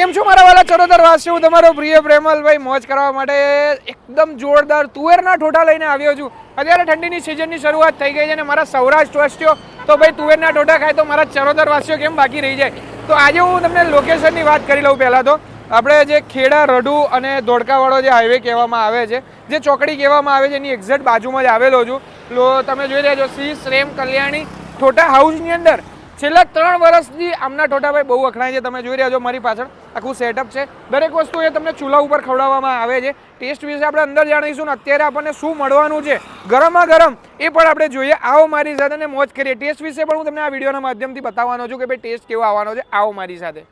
કેમ છો મારા વાલા ચરોતર વાસી? હું તમારો પ્રિય પ્રેમલભાઈ મોજ કરવા માટે એકદમ જોરદાર તુવેરના ઠોઠા લઈને આવ્યો છું. અત્યારે ઠંડીની સિઝનની શરૂઆત થઈ ગઈ છે અને મારા સૌરાષ્ટ્ર વાસીઓ તો ભાઈ તુવેરના ઠોઠા ખાય તો મારા ચરોતર વાસીઓ કેમ બાકી રહી જાય? તો આજે હું તમને લોકેશનની વાત કરી લઉં. પહેલાં તો આપણે જે ખેડા રઢુ અને ધોળકાવાળો જે હાઈવે કહેવામાં આવે છે, જે ચોકડી કહેવામાં આવે છે, એની એક્ઝેક્ટ બાજુમાં જ આવેલો છું. તમે જોઈ રહ્યા છો શ્રી શ્રેમ કલ્યાણી ઠોઠા હાઉસની અંદર છેલ્લા 3 વર્ષથી આમના ઠોઠા ભાઈ બહુ વખણાય છે. તમે જોઈ રહ્યા છો મારી પાછળ આખું સેટઅપ છે. દરેક વસ્તુ એ તમને ચૂલા ઉપર ખવડાવવામાં આવે છે. ટેસ્ટ વિશે આપણે અંદર જાણીશું ને અત્યારે આપણને શું મળવાનું છે ગરમા ગરમ એ પણ આપણે જોઈએ. આવો મારી સાથે ને મોજ કરીએ. ટેસ્ટ વિશે પણ હું તમને આ વિડીયોના માધ્યમથી બતાવવાનો છું કે ભાઈ ટેસ્ટ કેવો આવવાનો છે. આવો મારી સાથે.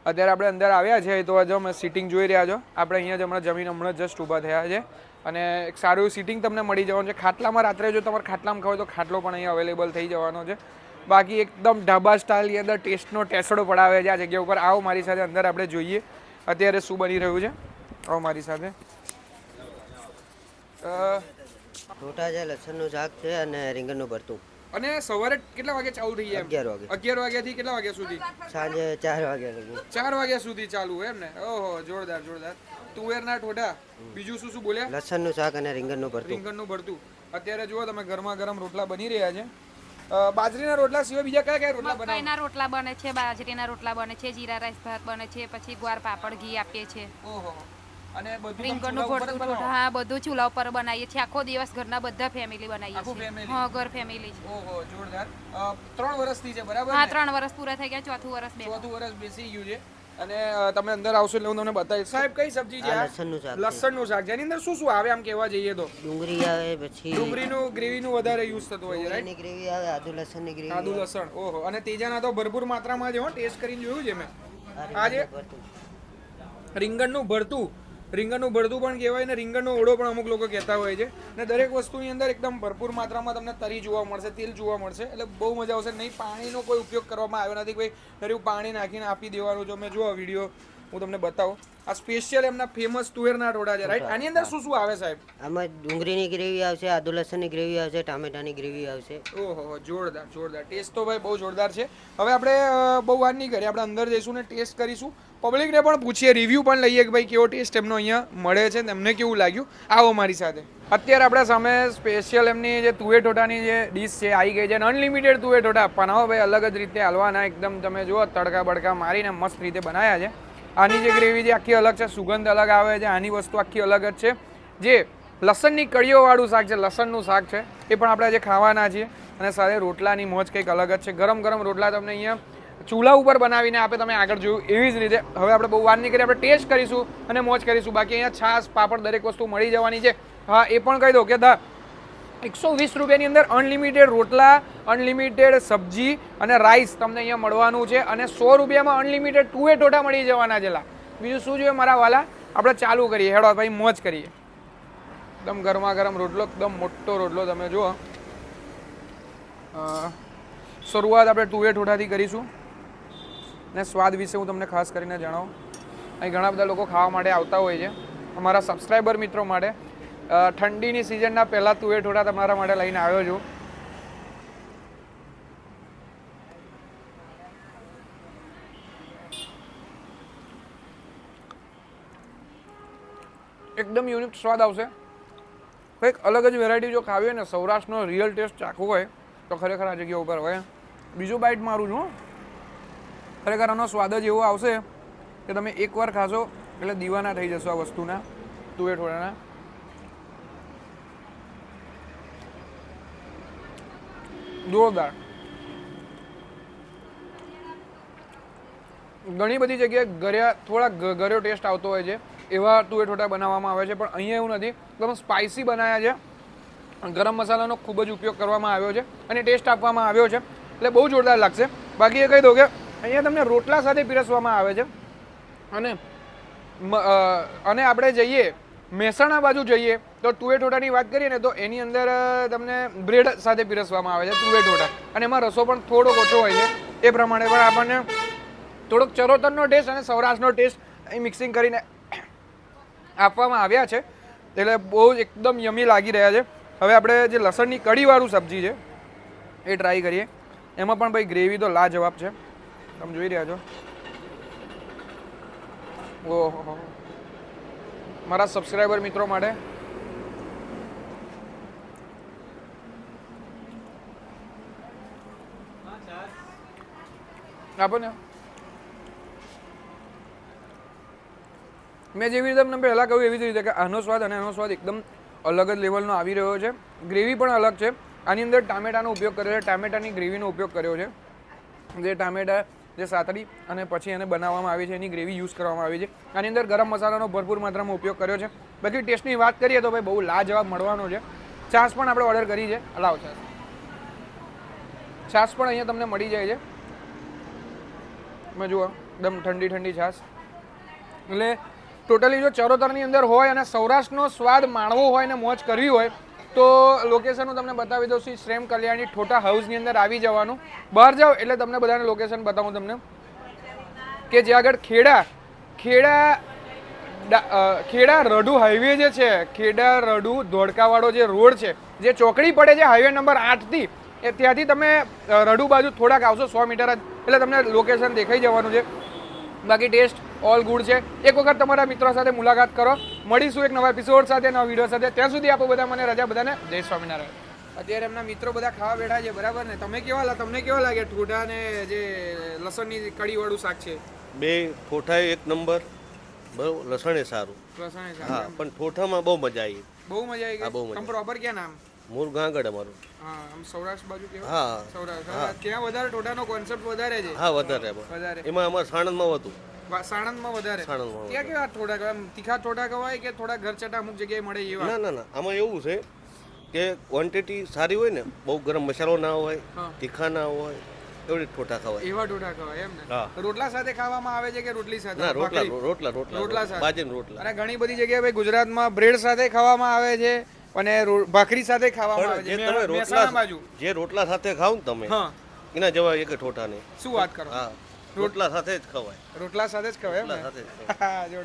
અત્યારે આપણે અંદર આવ્યા છે તો જો અમે સિટિંગ જોઈ રહ્યા છો. આપણે અહીંયા જ હમણાં જસ્ટ ઊભા થયા છે અને એક સારું એવું સિટિંગ તમને મળી જવાનું છે. ખાટલામાં રાત્રે જો તમારે ખાટલામાં ખાવ તો ખાટલો પણ અહીંયા અવેલેબલ થઈ જવાનો છે. બાકી એકદમ ઢાબા સ્ટાઇલની અંદર ટેસ્ટનો ટેસડો પડાવે છે આ જગ્યા ઉપર. આવો મારી સાથે અંદર આપણે જોઈએ અત્યારે શું બની રહ્યું છે. આવો મારી સાથે. ઠોઠા છે, લસણનું શાક છે અને રીંગણનું ભરતું. અને સવારે કેટલા વાગે ચાલુ થઈ જાય? 11 વાગે. 11 વાગ્યાથી કેટલા વાગ્યા સુધી? સાંજે 4 વાગ્યા લગી. 4 વાગ્યા સુધી ચાલુ એમ ને? ઓહો, જોરદાર જોરદાર. તુવેરના ઠોઠા, બીજું શું શું બોલ્યા? લસણનું શાક અને રીંગણનું ભરતું. રીંગણનું ભરતું. અત્યારે જુઓ તમે ગરમા ગરમ રોટલા બની રહ્યા છે. બાજરીના રોટલા સિવાય બીજા કયા કયા રોટલા બનાવો? મકાઈના રોટલા બને છે, બાજરીના રોટલા બને છે, જીરા રાઈસ ભાત બને છે, પછી ગુવાર પાપડ ઘી આપીએ છીએ. ઓહો. અને બધું રીંગણનું ભરતું, હા, બધું ચૂલા ઉપર બનાવીએ છીએ. આખો દિવસ ઘરના બધા ફેમિલી બનાવીએ આખું છીએ. family? હા, ઘર ફેમિલી છે. ઓહો, જોરદાર. 3 વર્ષથી છે બરાબર હા, ને? 3 વર્ષ પૂરા થઈ ગયા, ચોથું વર્ષ બે. ચોથું વર્ષ બેસી ગયું છે. અને તમે અંદર આવશો એટલે હું તમને બતાવીશ. સાહેબ કઈ સબ્જી છે? આ આ લસણનું શાક છે. લસણનું શાક. જેની અંદર શું શું આવે આમ કહેવા જઈએ તો? ડુંગળી આવે, પછી ડુંગળીનું ગ્રેવીનું વધારે યુઝ થતું હોય છે, રાઈટ? ડુંગળીની ગ્રેવી આવે, આદુ લસણની ગ્રેવી આદુ લસણ. ઓહો. અને તેજાના તો ભરપૂર માત્રામાં છે હો. ટેસ્ટ કરીને જોયું છે મેં. આજે રીંગણનું ભરતું. રીંગણનું ભરતું પણ કહેવાય ને રીંગણનો ઓળો પણ અમુક લોકો કહેતા હોય છે. ને દરેક વસ્તુની અંદર એકદમ ભરપૂર માત્રામાં તમને તરી જોવા મળશે, તેલ જોવા મળશે. એટલે બહુ મજા આવશે. નહીં પાણીનો કોઈ ઉપયોગ કરવામાં આવ્યો નથી. કોઈ દરેક પાણી નાખીને આપી દેવાનું. જો મેં જુઓ વિડીયો હું તમને બતાવું. આ સ્પેશિયલ એમના ફેમસ તુવેરના ઠોઠા છે, રાઈટ? આની અંદર શું શું આવે સાહેબ? આમાં ડુંગળીની ગ્રેવી આવશે, આદુ લસણની ગ્રેવી આવશે, ટામેટાની ગ્રેવી આવશે. ઓહો, જોરદાર જોરદાર. ટેસ્ટ તો ભાઈ બહુ જોરદાર છે. હવે આપણે બહુ વાર નહીં કરીએ, આપણે અંદર જઈશું ને ટેસ્ટ કરીશું. પબ્લિકને પણ પૂછીએ, રિવ્યૂ પણ લઈએ કે ભાઈ કેવો ટેસ્ટ એમનો અહીંયા મળે છે ને એમને કેવું લાગ્યું. આવો મારી સાથે. અત્યારે આપણા સામે સ્પેશિયલ એમની જે તુવે ઠોઠાની જે ડીશ છે આવી ગઈ છે. અનલિમિટેડ તુવે ઠોઠા આપવાના હો ભાઈ, અલગ જ રીતે હાલવાના. એકદમ તમે જુઓ તડકા બડકા મારીને મસ્ત રીતે બનાવ્યા છે. આની જે ગ્રેવી છે આખી અલગ છે, સુગંધ અલગ આવે છે. આની વસ્તુ આખી અલગ જ છે. જે લસણની કળીઓવાળું શાક છે, લસણનું શાક છે, એ પણ આપણે આજે ખાવાના છીએ. અને સાથે રોટલાની મોજ કંઈક અલગ જ છે. ગરમ ગરમ રોટલા તમને અહીંયા ચૂલા ઉપર બનાવીને આપે. તમે આગળ જોયું એવી જ રીતે. હવે આપણે બહુ વાર નહીં કરીએ, આપણે ટેસ્ટ કરીશું અને મોજ કરીશું. બાકી અહીંયા છાશ પાપડ દરેક વસ્તુ મળી જવાની છે. હા, એ પણ કહી દો કે 120 રૂપિયાની અંદર અનલિમિટેડ રોટલા, અનલિમિટેડ સબ્જી અને રાઈસ તમને અહીંયા મળવાનું છે. અને 100 રૂપિયામાં અનલિમિટેડ તુવે ઠોઠા મળી જવાના છે. બીજું શું જોઈએ મારા વાલા? આપણે ચાલુ કરીએ. હેડો ભાઈ, મોજ કરીએ. એકદમ ગરમા ગરમ રોટલો, એકદમ મોટો રોટલો. તમે જુઓ. શરૂઆત આપણે તુવે ઠોઠાથી કરીશું. અને સ્વાદ વિશે હું તમને ખાસ કરીને જણાવું. અહીં ઘણા બધા લોકો ખાવા માટે આવતા હોય છે. અમારા સબસ્ક્રાઈબર મિત્રો માટે ઠંડીની સિઝનના પહેલાં તુવે ઠોઠા તમારા માટે લઈને આવ્યો છું. એકદમ યુનિક સ્વાદ આવશે. કંઈક અલગ જ વેરાયટી જો ખાવી હોય ને, સૌરાષ્ટ્રનો રિયલ ટેસ્ટ ચાખવો હોય તો ખરેખર આ જગ્યા ઉપર હોય. બીજું બાઇટ મારું છું. ખરેખર આનો સ્વાદ જ એવો આવશે કે તમે એકવાર ખાશો એટલે દીવાના થઈ જશો આ વસ્તુના, તુવે ઠોઠાના. જોરદાર. ઘણી બધી જગ્યાએ થોડા ગળ્યો ટેસ્ટ આવતો હોય છે. એવા તુવે ઠોઠા બનાવવામાં આવે છે, પણ અહીંયા એવું નથી. એકદમ સ્પાઇસી બનાવ્યા છે. ગરમ મસાલાનો ખૂબ જ ઉપયોગ કરવામાં આવ્યો છે અને ટેસ્ટ આપવામાં આવ્યો છે. એટલે બહુ જોરદાર લાગશે. બાકી એ કહી દો કે અહીંયા તમને રોટલા સાથે પીરસવામાં આવે છે. અને આપણે જઈએ મહેસાણા બાજુ જઈએ તો તુવે ઠોઠાની વાત કરીએ ને તો એની અંદર તમને બ્રેડ સાથે પીરસવામાં આવે છે તુવે ઠોઠા અને એમાં રસો પણ થોડોક ઓછો હોય છે એ પ્રમાણે પણ આપણને થોડોક ચરોતરનો ટેસ્ટ અને સૌરાષ્ટ્રનો ટેસ્ટ અહીં મિક્સિંગ કરીને આપવામાં આવ્યા છે એટલે બહુ એકદમ યમી લાગી રહ્યા છે. હવે આપણે જે લસણની કઢીવાળું સબ્જી છે એ ટ્રાય કરીએ. એમાં પણ ભાઈ ગ્રેવી તો લાજવાબ છે, તમે જોઈ રહ્યા છો. ઓહો, મારા સબસ્ક્રાઈબર મિત્રો માટે આપો ને. મેં જેવી રીતે તમને પહેલાં કહ્યું એવી જ રીતે કે આનો સ્વાદ અને આનો સ્વાદ એકદમ અલગ જ લેવલનો આવી રહ્યો છે. ગ્રેવી પણ અલગ છે. આની અંદર ટામેટાનો ઉપયોગ કર્યો છે, ટામેટાની ગ્રેવીનો ઉપયોગ કર્યો છે. જે ટામેટા જે સાતડી અને પછી એને બનાવવામાં આવી છે એની ગ્રેવી યુઝ કરવામાં આવી છે. આની અંદર ગરમ મસાલાનો ભરપૂર માત્રામાં ઉપયોગ કર્યો છે. બાકી ટેસ્ટની વાત કરીએ તો ભાઈ બહુ લાજવાબ મળવાનો છે. છાશ પણ આપણે ઓર્ડર કરી છે. લાવો છાશ પણ અહીંયા તમને મળી જાય છે. મેં જુઓ એકદમ ઠંડી ઠંડી છાશ. એટલે ટોટલી જો ચરોતરની અંદર હોય અને સૌરાષ્ટ્રનો સ્વાદ માણવો હોય ને મોજ કરવી હોય તો લોકેશન હું તમને બતાવી દઉં છું. શ્રેમ કલ્યાણી ઠોઠા હાઉસની અંદર આવી જવાનું. બહાર જાઓ એટલે તમને બધાને લોકેશન બતાવું તમને કે જે આગળ ખેડા રડુ હાઈવે જે છે, ખેડા રડુ ધોળકાવાળો જે રોડ છે, જે ચોકડી પડે છે હાઈવે નંબર 8થી, એ ત્યાંથી તમે રડુ બાજુ થોડાક આવશો 100 મીટર જ એટલે તમને લોકેશન દેખાઈ જવાનું છે. બાકી ટેસ્ટ ઓલ ગુડ છે. એક વખત તમારા મિત્રો સાથે મુલાકાત કરો. મળીશું એક નવા એપિસોડ સાથે, નવા વિડીયો સાથે. ત્યાં સુધી આપો બધા મને રજા. બધાને જય સ્વામિનારાયણ. અત્યારે એમના મિત્રો બધા ખાવા બેઠા છે, બરાબર ને? તમને કેવા લાગે ઠોઠા ને જે લસણની કઢીવાળું શાક છે? બે ઠોઠા એક નંબર, બરાબર. લસણે સારું, લસણ હા, પણ ઠોઠામાં બહુ મજા આવી. બહુ મજા આવી હા, બહુ ગઈ. મજા. તમે પ્રોપર ક્યાં નામ? મૂળ ગાંગડ અમારું. હા, આમ સૌરાષ્ટ્ર બાજુ કેવા? હા, સૌરાષ્ટ્ર. ત્યાં વધારે ઠોઠાનો કોન્સેપ્ટ વધારે છે. હા, વધારે વધારે. એમાં અમારે સાણંદમાં હતું. સાણંદમાં વધારે. સાણંદમાં ત્યાં કેવા ઠોઠા કહેવાય? તીખા ઠોઠા કહેવાય કે થોડા ઘરચટા અમુક જગ્યાએ મળે એવા? ના, આમાં એવું છે કે ક્વોન્ટિટી સારી હોય ને, બહુ ગરમ મસાલો ના હોય, હા. તીખા ના હોય, એવડી ઠોઠા ખવાય. એવા ઠોઠા કહેવાય એમ ને? હા. રોટલા સાથે ખાવામાં આવે છે કે રોટલી સાથે? ના, ભાખરી? રોટલા સાથે. બાજરીના રોટલા. અને ઘણી બધી જગ્યાએ ભાઈ ગુજરાતમાં બ્રેડ સાથે ખાવામાં આવે છે અને ભાખરી સાથે ખાવામાં આવે પણ છે. જે તમે મહેસાણા બાજુ જે રોટલા સાથે ખાવ ને તમે, હા, એના જેવા એક ઠોઠા નહીં. શું વાત કરો? હા, રોટલા સાથે જ ખવાય. રોટલા સાથે જ ખવાય એમ રોટલા ને? સાથે જ ખવાય. હા, જોરદાર.